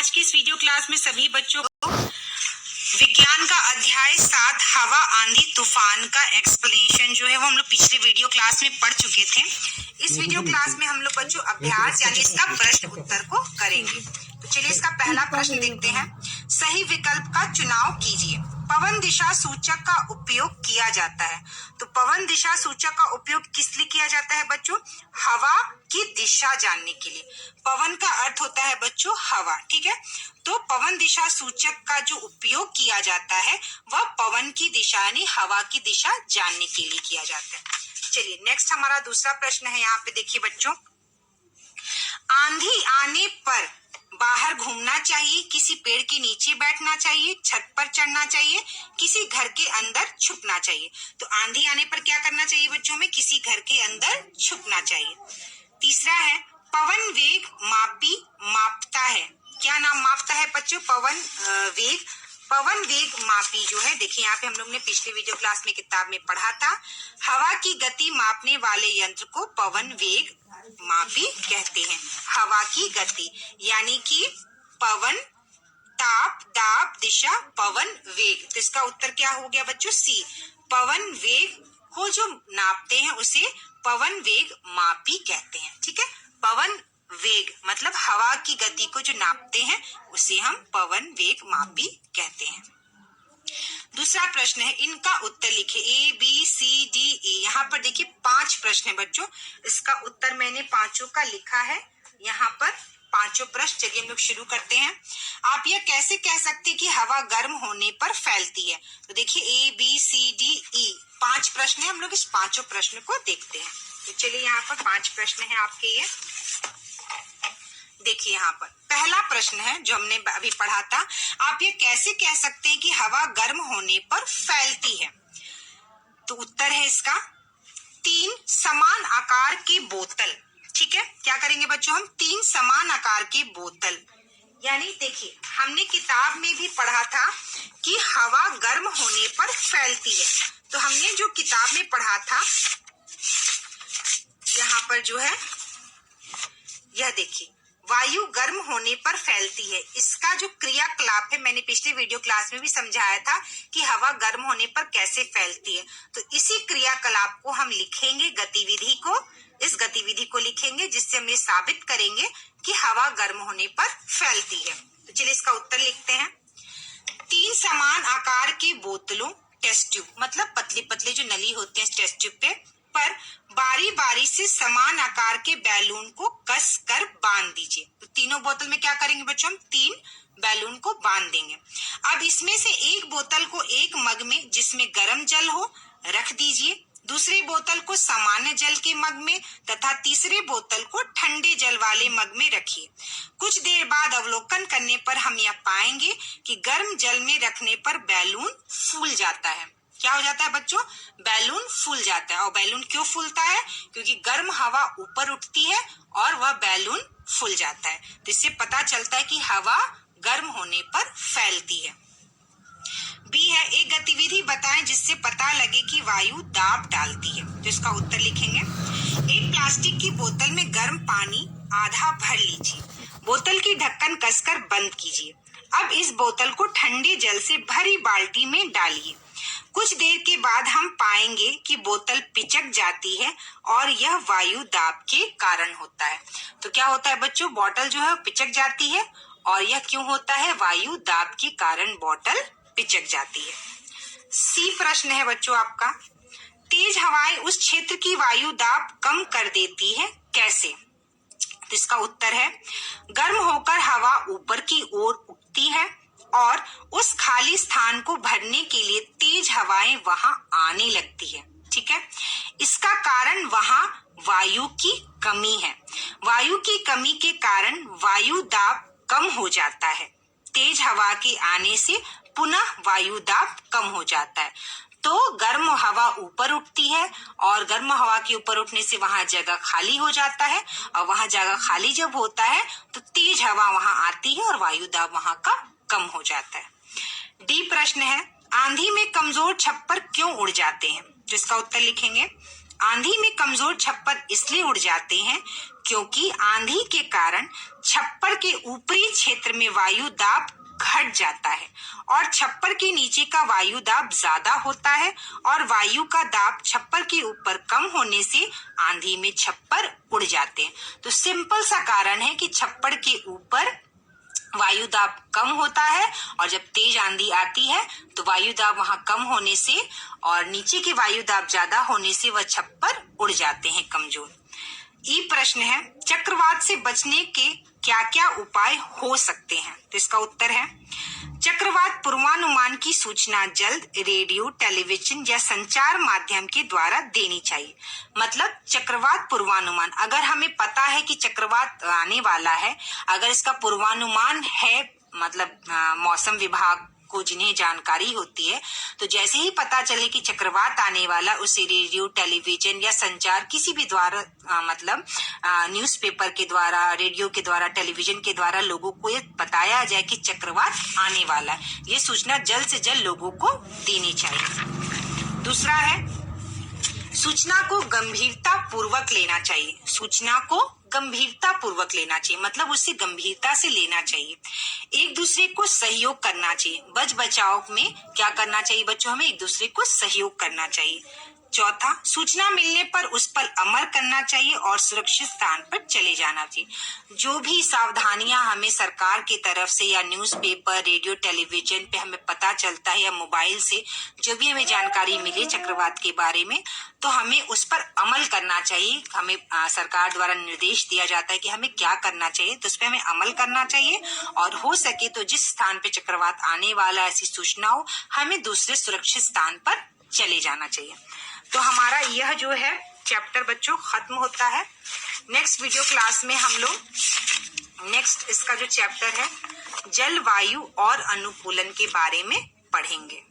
आज की इस वीडियो क्लास में सभी बच्चों को विज्ञान का अध्याय 7 हवा आंधी तूफान का एक्सप्लेनेशन जो है वो हम लोग पिछले वीडियो क्लास में पढ़ चुके थे। इस वीडियो क्लास में हम लोग बच्चों अभ्यास यानी इसका प्रश्न उत्तर को करेंगे। तो चलिए इसका पहला प्रश्न देखते हैं। सही विकल्प का चुनाव कीजिए। पवन दिशा सूचक का उपयोग किया जाता है। तो पवन दिशा सूचक का उपयोग किस लिए किया जाता है बच्चों? हवा की दिशा जानने के लिए। पवन का अर्थ होता है बच्चों हवा, ठीक है। तो पवन दिशा सूचक का जो उपयोग किया जाता है वह पवन की दिशा यानी हवा की दिशा जानने के लिए किया जाता है। चलिए नेक्स्ट हमारा दूसरा प्रश्न है। यहाँ पे देखिए बच्चों, आंधी आने पर बाहर घूमना चाहिए, किसी पेड़ के नीचे बैठना चाहिए, छत पर चढ़ना चाहिए, किसी घर के अंदर छुपना चाहिए। तो आंधी आने पर क्या करना चाहिए बच्चों में? किसी घर के अंदर छुपना चाहिए। तीसरा है पवन वेग मापी मापता है। क्या नाम मापता है बच्चों? पवन वेग। पवन वेग मापी जो है, देखिए यहाँ पे हम लोग ने पिछले वीडियो क्लास में किताब में पढ़ा था। हवा की गति मापने वाले यंत्र को पवन वेग मापी कहते हैं। हवा की गति यानी कि पवन, ताप, दाब, दिशा, पवन वेग। तो इसका उत्तर क्या हो गया बच्चों? सी। पवन वेग को जो नापते हैं उसे पवन वेग मापी कहते हैं, ठीक है। पवन वेग मतलब हवा की गति को जो नापते हैं उसे हम पवन वेग मापी कहते हैं। दूसरा प्रश्न है, इनका उत्तर लिखिए। A B C D E. यहाँ पर देखिए 5 प्रश्न है बच्चों। इसका उत्तर मैंने पांचों का लिखा है यहाँ पर, पांचों प्रश्न। चलिए हम लोग शुरू करते हैं। आप यह कैसे कह सकते हैं कि हवा गर्म होने पर फैलती है? तो देखिए ए बी सी डी ई 5 प्रश्न है। हम लोग इस पांचों प्रश्न को देखते हैं। तो चलिए यहाँ पर 5 प्रश्न है आपके। ये देखिए यहाँ पर पहला प्रश्न है जो हमने अभी पढ़ा था। आप ये कैसे कह सकते हैं कि हवा गर्म होने पर फैलती है? तो उत्तर है इसका 3 समान आकार की बोतल, ठीक है। क्या करेंगे बच्चों? हम 3 समान आकार की बोतल, यानी देखिए हमने किताब में भी पढ़ा था कि हवा गर्म होने पर फैलती है। तो हमने जो किताब में पढ़ा था यहाँ पर जो है यह देखिए, वायु गर्म होने पर फैलती है। इसका जो क्रियाकलाप है मैंने पिछले वीडियो क्लास में भी समझाया था कि हवा गर्म होने पर कैसे फैलती है। तो इसी क्रियाकलाप को हम लिखेंगे, गतिविधि को, इस गतिविधि को लिखेंगे जिससे हम ये साबित करेंगे कि हवा गर्म होने पर फैलती है। तो चलिए इसका उत्तर लिखते हैं। 3 समान आकार की बोतलों, टेस्ट ट्यूब मतलब पतली पतली जो नली होती है टेस्ट ट्यूब पे, पर बारी बारी से समान आकार के बैलून को कस कर बांध दीजिए। तो तीनों बोतल में क्या करेंगे बच्चों? हम 3 बैलून को बांध देंगे। अब इसमें से एक बोतल को एक मग में जिसमें गर्म जल हो रख दीजिए, दूसरी बोतल को सामान्य जल के मग में तथा तीसरे बोतल को ठंडे जल वाले मग में रखिए। कुछ देर बाद अवलोकन करने पर हम यह पाएंगे कि गर्म जल में रखने पर बैलून फूल जाता है। क्या हो जाता है बच्चों? बैलून फूल जाता है। और बैलून क्यों फूलता है? क्योंकि गर्म हवा ऊपर उठती है और वह बैलून फूल जाता है। तो इससे पता चलता है कि हवा गर्म होने पर फैलती है। बी है, एक गतिविधि बताएं जिससे पता लगे कि वायु दाब डालती है। तो इसका उत्तर लिखेंगे। एक प्लास्टिक की बोतल में गर्म पानी आधा भर लीजिए, बोतल की ढक्कन कसकर बंद कीजिए। अब इस बोतल को ठंडे जल से भरी बाल्टी में डालिए। कुछ देर के बाद हम पाएंगे कि बोतल पिचक जाती है और यह वायु दाब के कारण होता है। तो क्या होता है बच्चों? बोतल जो है पिचक जाती है और यह क्यों होता है? वायु दाब के कारण बोतल पिचक जाती है। सी प्रश्न है बच्चों आपका, तेज हवाएं उस क्षेत्र की वायु दाब कम कर देती है, कैसे? तो इसका उत्तर है, गर्म होकर हवा ऊपर की ओर उठती है और उस खाली स्थान को भरने के लिए तेज हवाएं वहां आने लगती है, ठीक है। इसका कारण वहां वायु की कमी है। वायु की कमी के कारण वायु दाब कम हो जाता है। तेज हवा के आने से पुनः वायु दाब कम हो जाता है। तो गर्म हवा ऊपर उठती है और गर्म हवा के ऊपर उठने से वहां जगह खाली हो जाता है और वहां जगह खाली जब होता है तो तेज हवा वहां आती है और वायु दाब वहां का कम हो जाता है। डी प्रश्न है, आंधी में कमजोर छप्पर क्यों उड़ जाते हैं? जिसका उत्तर लिखेंगे। आंधी में कमजोर छप्पर इसलिए उड़ जाते हैं क्योंकि आंधी के कारण छप्पर के ऊपरी क्षेत्र में वायु दाब घट जाता है और छप्पर के नीचे का वायु दाब ज्यादा होता है और वायु का दाब छप्पर के ऊपर कम होने से आंधी में छप्पर उड़ जाते हैं। तो सिंपल सा कारण है कि छप्पर के ऊपर वायु दाब कम होता है और जब तेज आंधी आती है तो वायु दाब वहां कम होने से और नीचे के वायु दाब ज्यादा होने से वह छप्पर उड़ जाते हैं कमजोर। ई प्रश्न है, चक्रवात से बचने के क्या क्या उपाय हो सकते हैं? तो इसका उत्तर है, चक्रवात पूर्वानुमान की सूचना जल्द रेडियो, टेलीविजन या संचार माध्यम के द्वारा देनी चाहिए। मतलब चक्रवात पूर्वानुमान, अगर हमें पता है कि चक्रवात आने वाला है, अगर इसका पूर्वानुमान है, मतलब मौसम विभाग को जिन्हें जानकारी होती है, तो जैसे ही पता चले कि चक्रवात आने वाला, उसे रेडियो, टेलीविजन या संचार किसी भी द्वारा मतलब न्यूज़पेपर के द्वारा, रेडियो के द्वारा, टेलीविजन के द्वारा लोगों को ये बताया जाए कि चक्रवात आने वाला है। ये सूचना जल्द से जल्द लोगों को देनी चाहिए। दूसरा है, सूचना को गंभीरता पूर्वक लेना चाहिए। सूचना को गंभीरता पूर्वक लेना चाहिए, मतलब उसे गंभीरता से लेना चाहिए। एक दूसरे को सहयोग करना चाहिए। बच बचाव में क्या करना चाहिए बच्चों? हमें एक दूसरे को सहयोग करना चाहिए। चौथा, सूचना मिलने पर उस पर अमल करना चाहिए और सुरक्षित स्थान पर चले जाना चाहिए। जो भी सावधानियां हमें सरकार की तरफ से या न्यूज़पेपर, रेडियो, टेलीविजन पे हमें पता चलता है या मोबाइल से जो भी हमें जानकारी मिले चक्रवात के बारे में, तो हमें उस पर अमल करना चाहिए। हमें सरकार द्वारा निर्देश दिया जाता है कि हमें क्या करना चाहिए, तो उस पर हमें अमल करना चाहिए और हो सके तो जिस स्थान पे चक्रवात आने वाला ऐसी सूचना हो, हमें दूसरे सुरक्षित स्थान पर चले जाना चाहिए। तो हमारा यह जो है चैप्टर बच्चों खत्म होता है। नेक्स्ट वीडियो क्लास में हम लोग नेक्स्ट इसका जो चैप्टर है जलवायु और अनुकूलन के बारे में पढ़ेंगे।